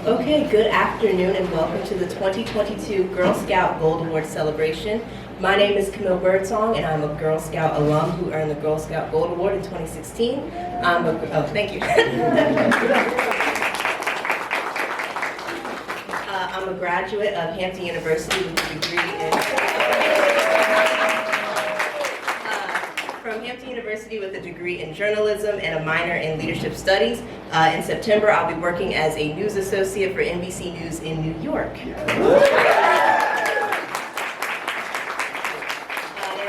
Okay, good afternoon and welcome to the 2022 Girl Scout Gold Award celebration. My name is Camille Birdsong and I'm a Girl Scout alum who earned the Girl Scout Gold Award in 2016. Thank you. I'm a graduate of Hampton University with a degree in journalism and a minor in leadership studies. In September, I'll be working as a news associate for NBC News in New York. And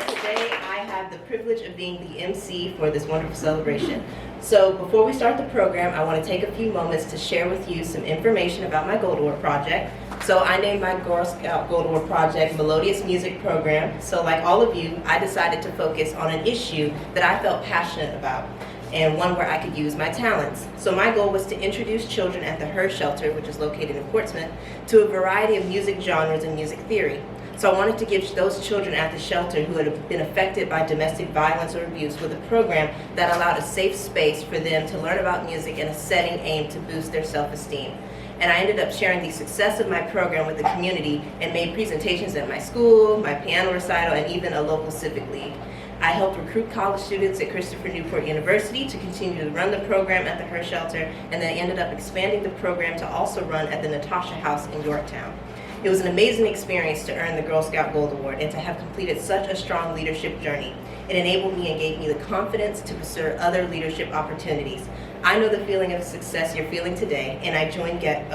today, I have the privilege of being the MC for this wonderful celebration. So before we start the program, I want to take a few moments to share with you some information about my Gold Award project. So I named my Girl Scout Gold Award project Melodious Music Program. So like all of you, I decided to focus on an issue that I felt passionate about and one where I could use my talents. So my goal was to introduce children at the Her Shelter, which is located in Portsmouth, to a variety of music genres and music theory. So I wanted to give those children at the shelter who had been affected by domestic violence or abuse with a program that allowed a safe space for them to learn about music in a setting aimed to boost their self-esteem. And I ended up sharing the success of my program with the community and made presentations at my school, my piano recital, and even a local civic league. I helped recruit college students at Christopher Newport University to continue to run the program at the Her Shelter, and then I ended up expanding the program to also run at the Natasha House in Yorktown. It was an amazing experience to earn the Girl Scout Gold Award and to have completed such a strong leadership journey. It enabled me and gave me the confidence to pursue other leadership opportunities. I know the feeling of success you're feeling today, and I join guests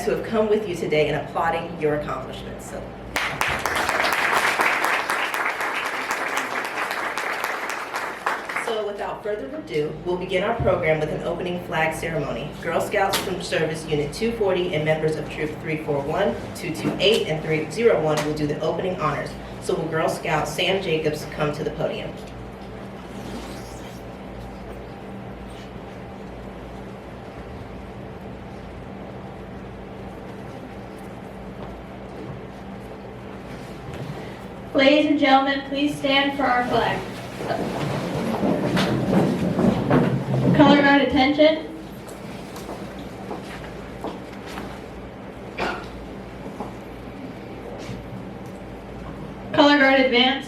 who have come with you today in applauding your accomplishments. So without further ado, we'll begin our program with an opening flag ceremony. Girl Scouts from Service Unit 240 and members of Troop 341, 228, and 301 will do the opening honors. So will Girl Scout Sam Jacobs come to the podium. Ladies and gentlemen, please stand for our flag. Color guard attention. Color guard advance.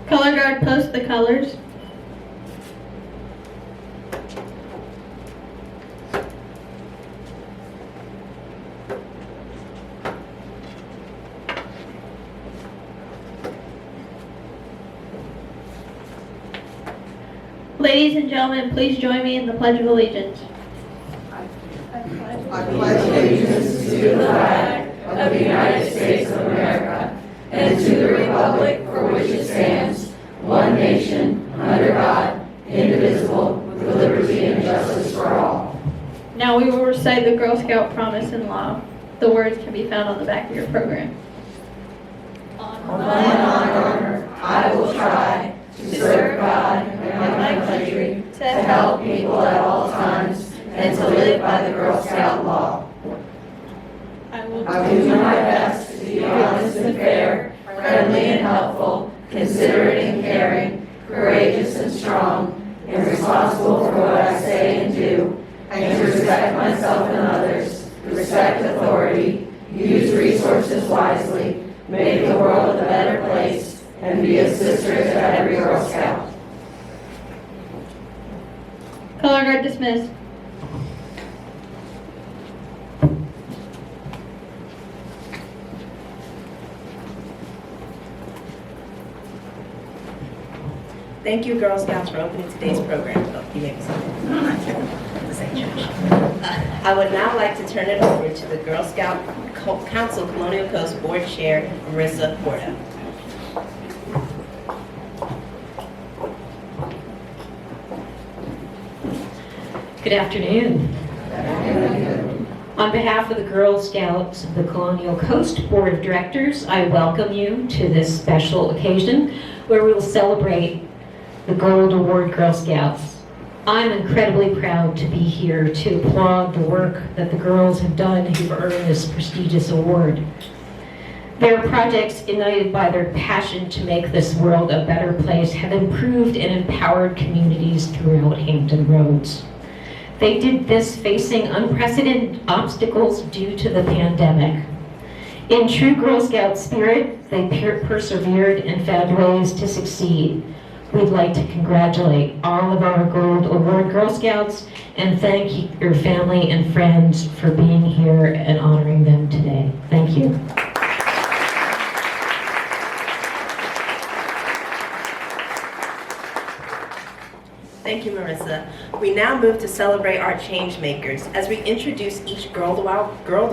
Color guard post the colors. Ladies and gentlemen, please join me in the Pledge of Allegiance. I pledge allegiance to the flag of the United States of America and to the republic for which it stands, one nation, under God, indivisible, with liberty and justice for all. Now we will recite the Girl Scout Promise and Law. The words can be found on the back of your program. On honor, I will try to serve God and my country, to help people at all times, and to live by the Girl Scout law. I will do my best to be honest and fair, friendly and helpful, considerate and caring, courageous and strong, and responsible for what I say and do, and to respect myself and others, respect authority, use resources wisely, make the world a better place, and be a sister to every Girl Scout. Color guard dismissed. Thank you, Girl Scouts, for opening today's program. Oh, you made me something. This ain't church. I would now like to turn it over to the Girl Scout Council Colonial Coast Board Chair, Marissa Porta. Good afternoon. On behalf of the Girl Scouts of the Colonial Coast Board of Directors, I welcome you to this special occasion where we will celebrate the Gold Award Girl Scouts. I'm incredibly proud to be here to applaud the work that the girls have done who've earned this prestigious award. Their projects, ignited by their passion to make this world a better place, have improved and empowered communities throughout Hampton Roads. They did this facing unprecedented obstacles due to the pandemic. In true Girl Scout spirit, they persevered and found ways to succeed. We'd like to congratulate all of our Gold Award Girl Scouts and thank your family and friends for being here and honoring them today. Thank you. Thank you, Marissa. We now move to celebrate our change makers. As we introduce each Gold Award Girl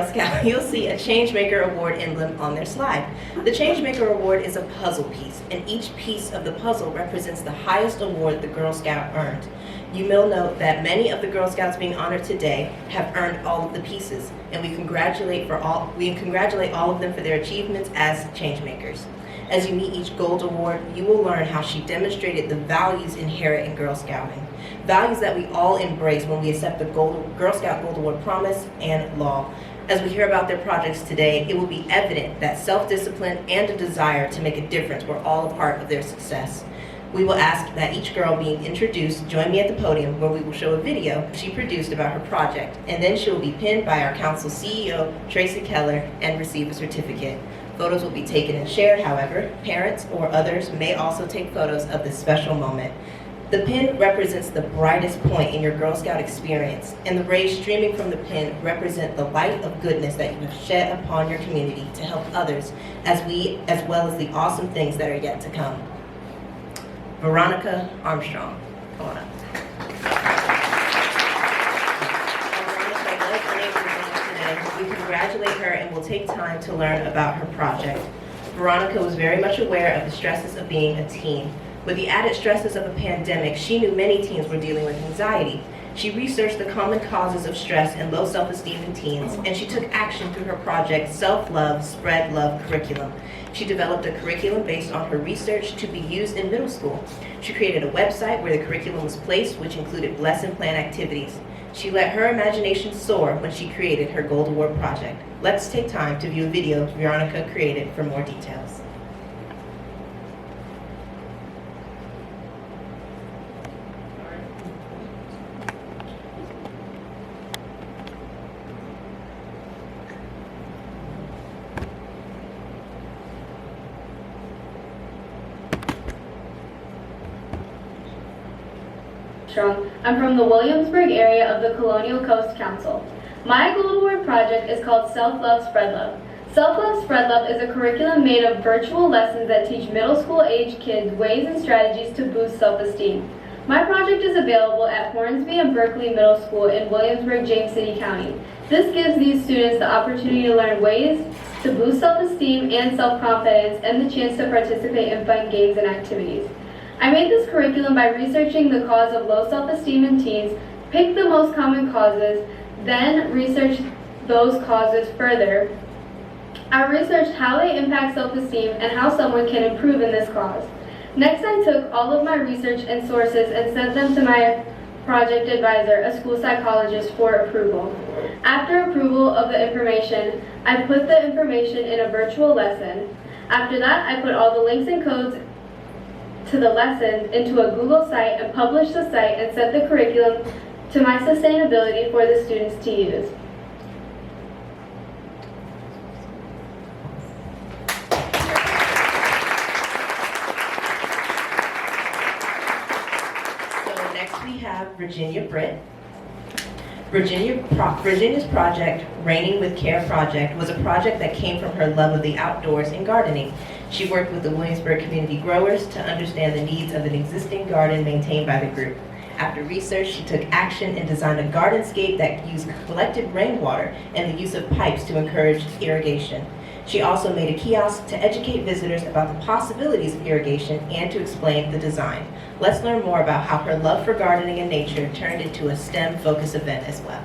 Scout, you'll see a Change Maker Award emblem on their slide. The Change Maker Award is a puzzle piece, and each piece of the puzzle represents the highest award the Girl Scout earned. You will note that many of the Girl Scouts being honored today have earned all of the pieces, and we congratulate all of them for their achievements as change makers. As you meet each Gold Award, you will learn how she demonstrated the values inherent in Girl Scouting, values that we all embrace when we accept the Girl Scout Gold Award promise and law. As we hear about their projects today, it will be evident that self-discipline and a desire to make a difference were all a part of their success. We will ask that each girl being introduced join me at the podium where we will show a video she produced about her project, and then she will be pinned by our council CEO, Tracy Keller, and receive a certificate. Photos will be taken and shared, however. Parents or others may also take photos of this special moment. The pin represents the brightest point in your Girl Scout experience, and the rays streaming from the pin represent the light of goodness that you have shed upon your community to help others, as well as the awesome things that are yet to come. Veronica Armstrong, come on up. We congratulate her and will take time to learn about her project. Veronica was very much aware of the stresses of being a teen. With the added stresses of a pandemic, she knew many teens were dealing with anxiety. She researched the common causes of stress and low self-esteem in teens, and she took action through her project, Self-Love, Spread Love Curriculum. She developed a curriculum based on her research to be used in middle school. She created a website where the curriculum was placed, which included lesson plan activities. She let her imagination soar when she created her Gold Award project. Let's take time to view a video Veronica created for more details. I'm from the Williamsburg area of the Colonial Coast Council. My Gold Award project is called Self-Love, Spread Love. Self-Love, Spread Love is a curriculum made of virtual lessons that teach middle school age kids ways and strategies to boost self-esteem. My project is available at Hornsby and Berkeley Middle School in Williamsburg, James City County. This gives these students the opportunity to learn ways to boost self-esteem and self-confidence and the chance to participate in fun games and activities. I made this curriculum by researching the cause of low self-esteem in teens, picked the most common causes, then researched those causes further. I researched how they impact self-esteem and how someone can improve in this cause. Next, I took all of my research and sources and sent them to my project advisor, a school psychologist, for approval. After approval of the information, I put the information in a virtual lesson. After that, I put all the links and codes to the lessons into a Google site and published the site and sent the curriculum to my sustainability for the students to use. So next we have Virginia Britt. Virginia's project, Raining with Care project, was a project that came from her love of the outdoors and gardening. She worked with the Williamsburg community growers to understand the needs of an existing garden maintained by the group. After research, she took action and designed a gardenscape that used collected rainwater and the use of pipes to encourage irrigation. She also made a kiosk to educate visitors about the possibilities of irrigation and to explain the design. Let's learn more about how her love for gardening and nature turned into a STEM-focused event as well.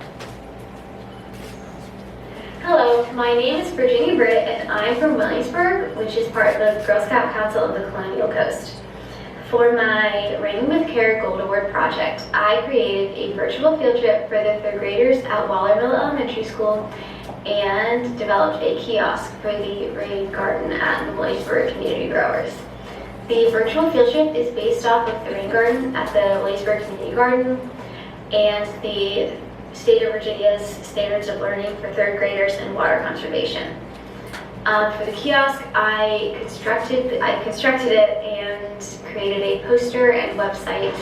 Hello, my name is Virginia Britt, and I'm from Williamsburg, which is part of the Girl Scout Council of the Colonial Coast. For my Raining with Care Gold Award project, I created a virtual field trip for the third graders at Wallerville Elementary School and developed a kiosk for the rain garden at the Williamsburg Community Growers. The virtual field trip is based off of the rain garden at the Williamsburg Community Garden and the State of Virginia's Standards of Learning for third graders and water conservation. For the kiosk, I constructed it and created a poster and website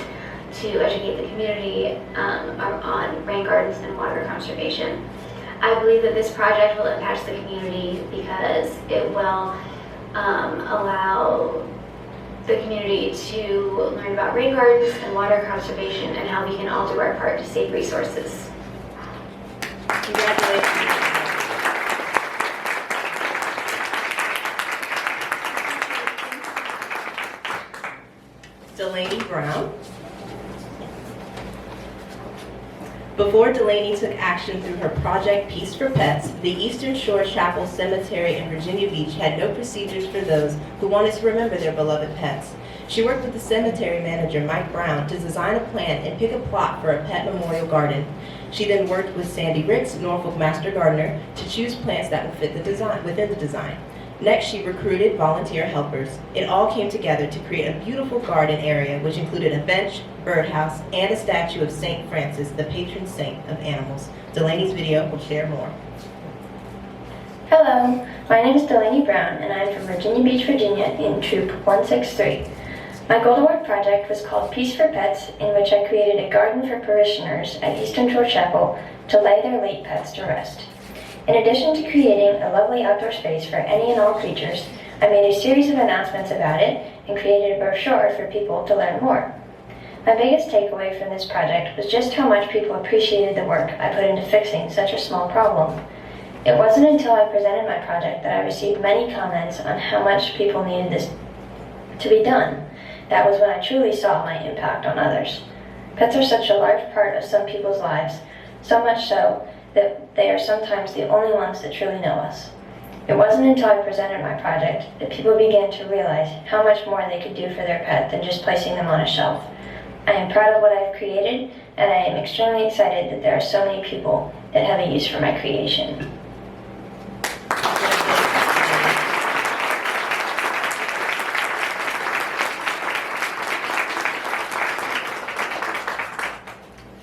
to educate the community on rain gardens and water conservation. I believe that this project will impact the community because it will allow the community to learn about rain gardens and water conservation and how we can all do our part to save resources. Congratulations. Delaney Brown. Before Delaney took action through her project Peace for Pets, the Eastern Shore Chapel Cemetery in Virginia Beach had no procedures for those who wanted to remember their beloved pets. She worked with the cemetery manager, Mike Brown, to design a plan and pick a plot for a pet memorial garden. She then worked with Sandy Ricks, Norfolk Master Gardener, to choose plants that would fit the design within the design. Next, she recruited volunteer helpers. It all came together to create a beautiful garden area, which included a bench, birdhouse, and a statue of St. Francis, the patron saint of animals. Delaney's video will share more. Hello, my name is Delaney Brown, and I am from Virginia Beach, Virginia, in Troop 163. My Gold Award project was called Peace for Pets, in which I created a garden for parishioners at Eastern Shore Chapel to lay their late pets to rest. In addition to creating a lovely outdoor space for any and all creatures, I made a series of announcements about it and created a brochure for people to learn more. My biggest takeaway from this project was just how much people appreciated the work I put into fixing such a small problem. It wasn't until I presented my project that I received many comments on how much people needed this to be done. That was when I truly saw my impact on others. Pets are such a large part of some people's lives, so much so that they are sometimes the only ones that truly know us. It wasn't until I presented my project that people began to realize how much more they could do for their pet than just placing them on a shelf. I am proud of what I've created, and I am extremely excited that there are so many people that have a use for my creation.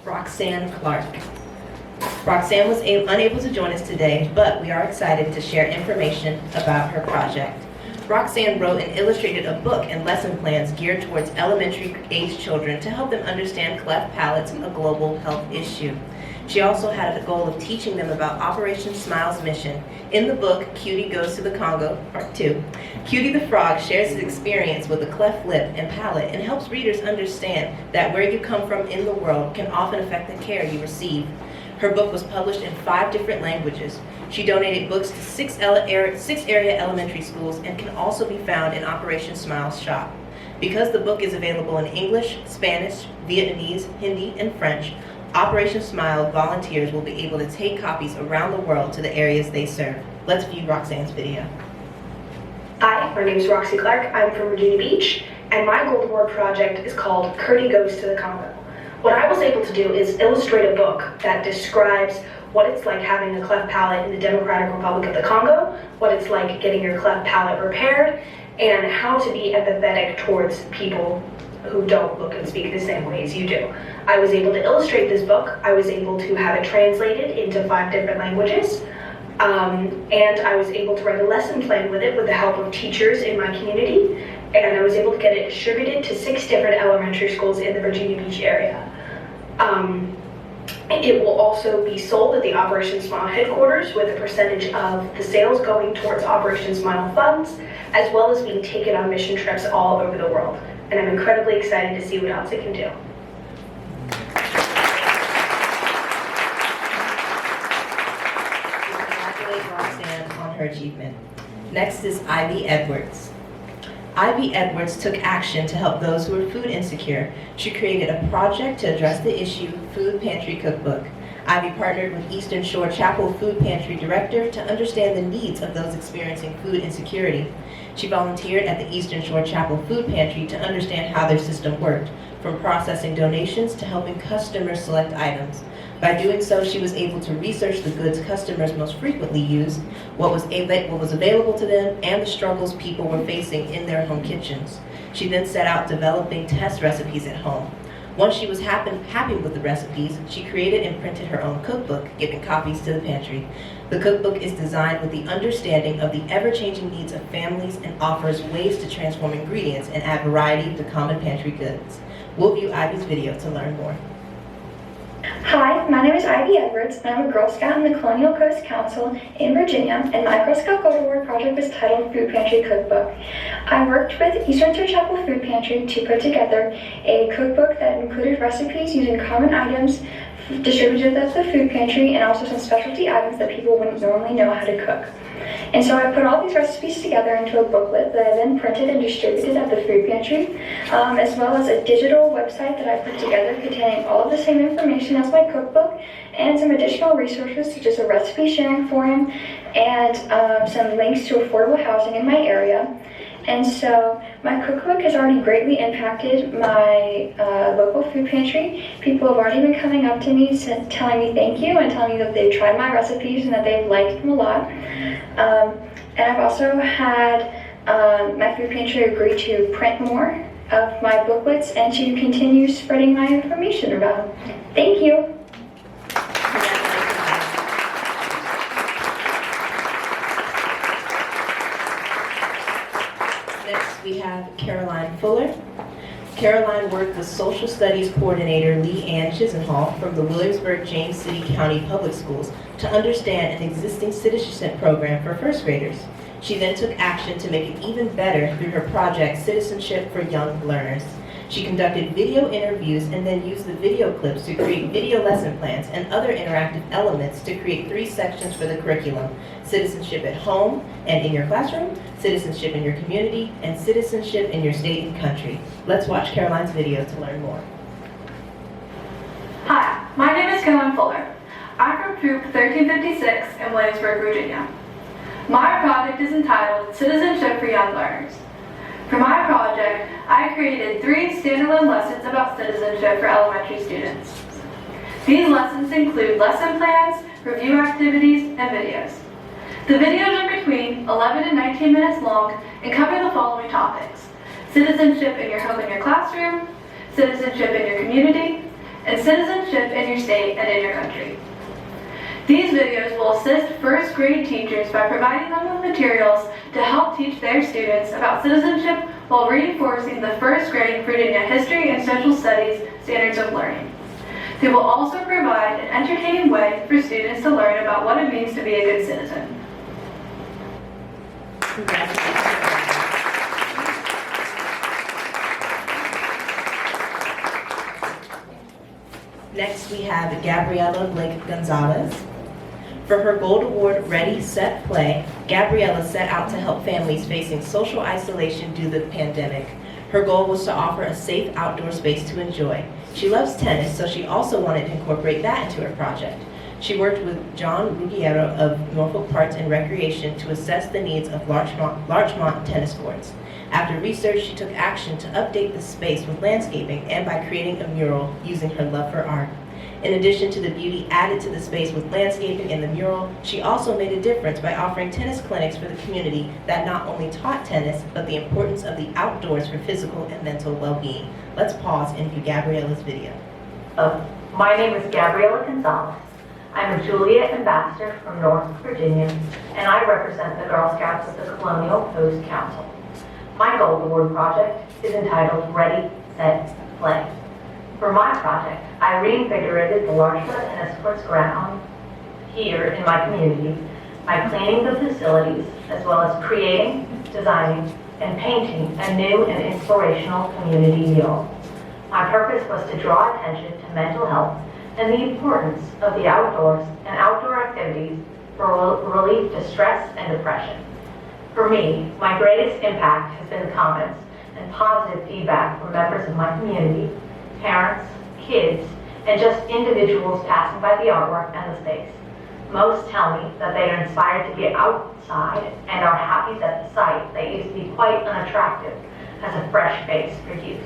Roxanne Clark. Roxanne was unable to join us today, but we are excited to share information about her project. Roxanne wrote and illustrated a book and lesson plans geared towards elementary-age children to help them understand cleft palates, a global health issue. She also had a goal of teaching them about Operation Smile's mission. In the book, Cutie Goes to the Congo, Part 2, Cutie the Frog shares his experience with a cleft lip and palate and helps readers understand that where you come from in the world can often affect the care you receive. Her book was published in 5 different languages. She donated books to 6 area elementary schools and can also be found in Operation Smile's shop. Because the book is available in English, Spanish, Vietnamese, Hindi, and French, Operation Smile volunteers will be able to take copies around the world to the areas they serve. Let's view Roxanne's video. Hi, my name is Roxanne Clark. I'm from Virginia Beach, and my Gold Award project is called Curdy Goes to the Congo. What I was able to do is illustrate a book that describes what it's like having a cleft palate in the Democratic Republic of the Congo, what it's like getting your cleft palate repaired, and how to be empathetic towards people who don't look and speak the same way as you do. I was able to illustrate this book. I was able to have it translated into 5 different languages, and I was able to write a lesson plan with it with the help of teachers in my community, and I was able to get it distributed to 6 different elementary schools in the Virginia Beach area. It will also be sold at the Operation Smile headquarters with a percentage of the sales going towards Operation Smile funds, as well as being taken on mission trips all over the world. And I'm incredibly excited to see what else it can do. We congratulate Roxanne on her achievement. Next is Ivy Edwards. Ivy Edwards took action to help those who were food insecure. She created a project to address the issue, Food Pantry Cookbook. Ivy partnered with Eastern Shore Chapel Food Pantry Director to understand the needs of those experiencing food insecurity. She volunteered at the Eastern Shore Chapel Food Pantry to understand how their system worked, from processing donations to helping customers select items. By doing so, she was able to research the goods customers most frequently used, what was available to them, and the struggles people were facing in their home kitchens. She then set out developing test recipes at home. Once she was happy with the recipes, she created and printed her own cookbook, giving copies to the pantry. The cookbook is designed with the understanding of the ever-changing needs of families and offers ways to transform ingredients and add variety to common pantry goods. We'll view Ivy's video to learn more. Hi, my name is Ivy Edwards, and I'm a Girl Scout in the Colonial Coast Council in Virginia, and my Girl Scout Gold Award project was titled Food Pantry Cookbook. I worked with Eastern Shore Chapel Food Pantry to put together a cookbook that included recipes using common items distributed at the food pantry and also some specialty items that people wouldn't normally know how to cook. And so I put all these recipes together into a booklet that I then printed and distributed at the food pantry, as well as a digital website that I put together containing all of the same information as my cookbook and some additional resources such as a recipe sharing forum and some links to affordable housing in my area. And so my cookbook has already greatly impacted my local food pantry. People have already been coming up to me telling me thank you and telling me that they've tried my recipes and that they've liked them a lot. And I've also had my food pantry agree to print more of my booklets and to continue spreading my information about them. Thank you. Next, we have Caroline Fuller. Caroline worked with Social Studies Coordinator Lee Ann Chisenhall from the Williamsburg-James City County Public Schools to understand an existing citizenship program for first graders. She then took action to make it even better through her project, Citizenship for Young Learners. She conducted video interviews and then used the video clips to create video lesson plans and other interactive elements to create 3 sections for the curriculum: citizenship at home and in your classroom, citizenship in your community, and citizenship in your state and country. Let's watch Caroline's video to learn more. Hi, my name is Caroline Fuller. I'm from Troop 1356 in Williamsburg, Virginia. My project is entitled Citizenship for Young Learners. For my project, I created 3 standalone lessons about citizenship for elementary students. These lessons include lesson plans, review activities, and videos. The videos are between 11 and 19 minutes long and cover the following topics: citizenship in your home and your classroom, citizenship in your community, and citizenship in your state and in your country. These videos will assist first grade teachers by providing them with materials to help teach their students about citizenship while reinforcing the first grade Virginia history and social studies standards of learning. They will also provide an entertaining way for students to learn about what it means to be a good citizen. Next, we have Gabriella Gonzalez. For her Gold Award Ready, Set, Play, Gabriella set out to help families facing social isolation due to the pandemic. Her goal was to offer a safe outdoor space to enjoy. She loves tennis, so she also wanted to incorporate that into her project. She worked with John Ruggiero of Norfolk Parks and Recreation to assess the needs of Larchmont tennis courts. After research, she took action to update the space with landscaping and by creating a mural using her love for art. In addition to the beauty added to the space with landscaping and the mural, she also made a difference by offering tennis clinics for the community that not only taught tennis, but the importance of the outdoors for physical and mental well-being. Let's pause and view Gabriella's video. My name is Gabriella Gonzalez. I'm a Juliet ambassador from Norfolk, Virginia, and I represent the Girl Scouts of the Colonial Coast Council. My Gold Award project is entitled Ready, Set, Play. For my project, I reinvigorated the Larchmont Tennis Courts ground here in my community by cleaning the facilities as well as creating, designing, and painting a new and inspirational community mural. My purpose was to draw attention to mental health and the importance of the outdoors and outdoor activities for relief to stress and depression. For me, my greatest impact has been the comments and positive feedback from members of my community, parents, kids, and just individuals passing by the artwork and the space. Most tell me that they are inspired to get outside and are happy that the site that used to be quite unattractive has a fresh face for use.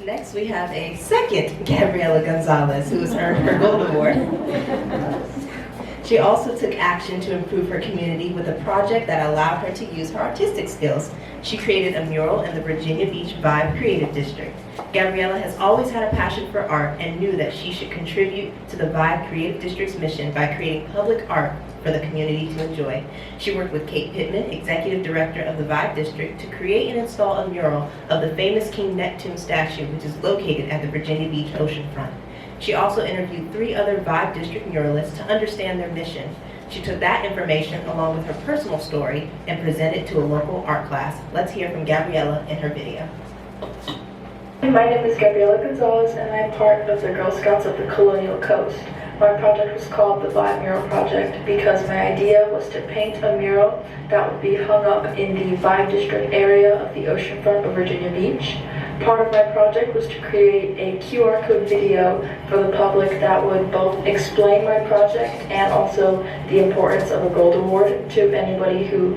Next, we have a second Gabriella Gonzalez, who has earned her Gold Award. She also took action to improve her community with a project that allowed her to use her artistic skills. She created a mural in the Virginia Beach Vibe Creative District. Gabriella has always had a passion for art and knew that she should contribute to the Vibe Creative District's mission by creating public art for the community to enjoy. She worked with Kate Pittman, Executive Director of the Vibe District, to create and install a mural of the famous King Neptune statue, which is located at the Virginia Beach oceanfront. She also interviewed 3 other Vibe District muralists to understand their mission. She took that information along with her personal story and presented it to a local art class. Let's hear from Gabriella in her video. My name is Gabriella Gonzalez, and I'm part of the Girl Scouts of the Colonial Coast. My project was called the Vibe Mural Project because my idea was to paint a mural that would be hung up in the Vibe District area of the oceanfront of Virginia Beach. Part of my project was to create a QR code video for the public that would both explain my project and also the importance of a gold award to anybody who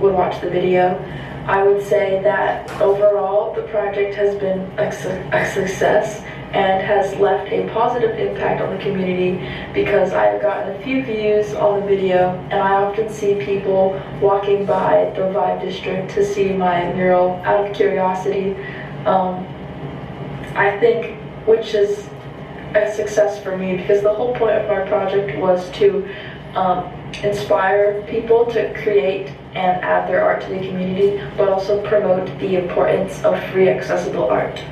would watch the video. I would say that overall the project has been a success and has left a positive impact on the community because I have gotten a few views on the video, and I often see people walking by the Vibe District to see my mural out of curiosity. I think, which is a success for me, because the whole point of my project was to inspire people to create and add their art to the community, but also promote the importance of free accessible art.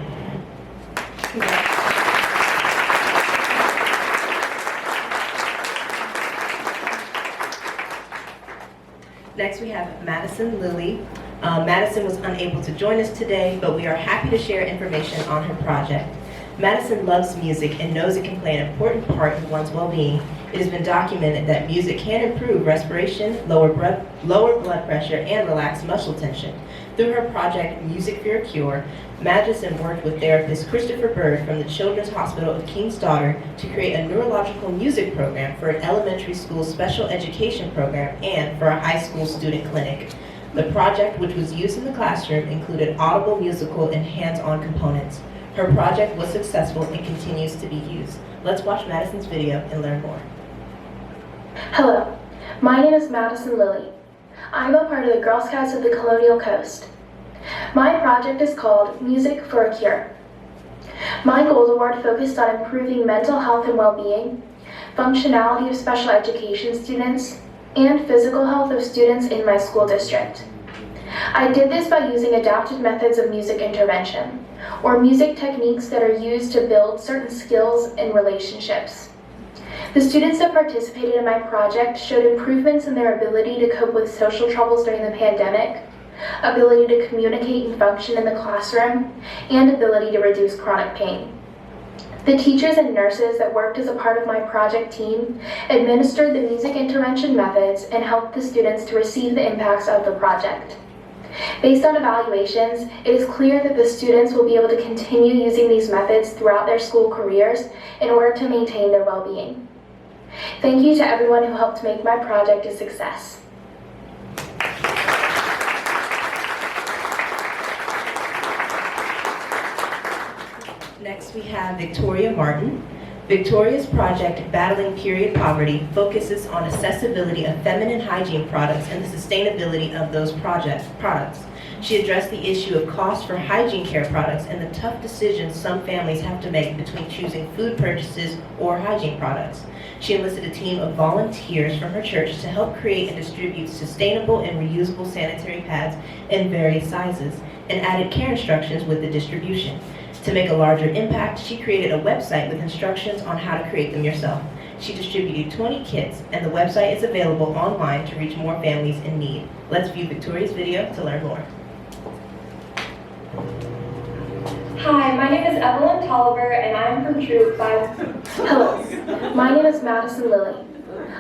Next, we have Madison Lilly. Madison was unable to join us today, but we are happy to share information on her project. Madison loves music and knows it can play an important part in one's well-being. It has been documented that music can improve respiration, lower blood pressure, and relax muscle tension. Through her project, Music for a Cure, Madison worked with therapist Christopher Bird from the Children's Hospital of King's Daughter to create a neurological music program for an elementary school special education program and for a high school student clinic. The project, which was used in the classroom, included audible, musical, and hands-on components. Her project was successful and continues to be used. Let's watch Madison's video and learn more. Hello, my name is Madison Lilly. I'm a part of the Girl Scouts of the Colonial Coast. My project is called Music for a Cure. My Gold Award focused on improving mental health and well-being, functionality of special education students, and physical health of students in my school district. I did this by using adapted methods of music intervention, or music techniques that are used to build certain skills and relationships. The students that participated in my project showed improvements in their ability to cope with social troubles during the pandemic, ability to communicate and function in the classroom, and ability to reduce chronic pain. The teachers and nurses that worked as a part of my project team administered the music intervention methods and helped the students to receive the impacts of the project. Based on evaluations, it is clear that the students will be able to continue using these methods throughout their school careers in order to maintain their well-being. Thank you to everyone who helped make my project a success. Next, we have Victoria Martin. Victoria's project, Battling Period Poverty, focuses on accessibility of feminine hygiene products and the sustainability of those products. She addressed the issue of cost for hygiene care products and the tough decisions some families have to make between choosing food purchases or hygiene products. She enlisted a team of volunteers from her church to help create and distribute sustainable and reusable sanitary pads in various sizes and added care instructions with the distribution. To make a larger impact, she created a website with instructions on how to create them yourself. She distributed 20 kits, and the website is available online to reach more families in need. Let's view Victoria's video to learn more. Hi, my name is Evelyn Tolliver, and I'm from Troop 5. Hello, my name is Madison Lilly.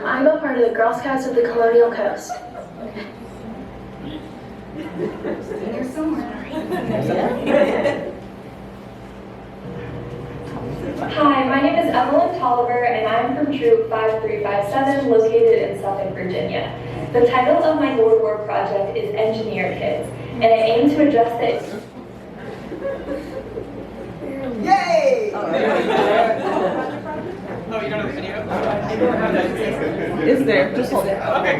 I'm a part of the Girl Scouts of the Colonial Coast. Hi, my name is Evelyn Tolliver, and I'm from Troop 5357, located in Suffolk, Virginia. The title of my Gold Award project is Engineer Kids, and I aim to address the... Yay! Oh, you don't have the video? Is there? Just hold it. Okay.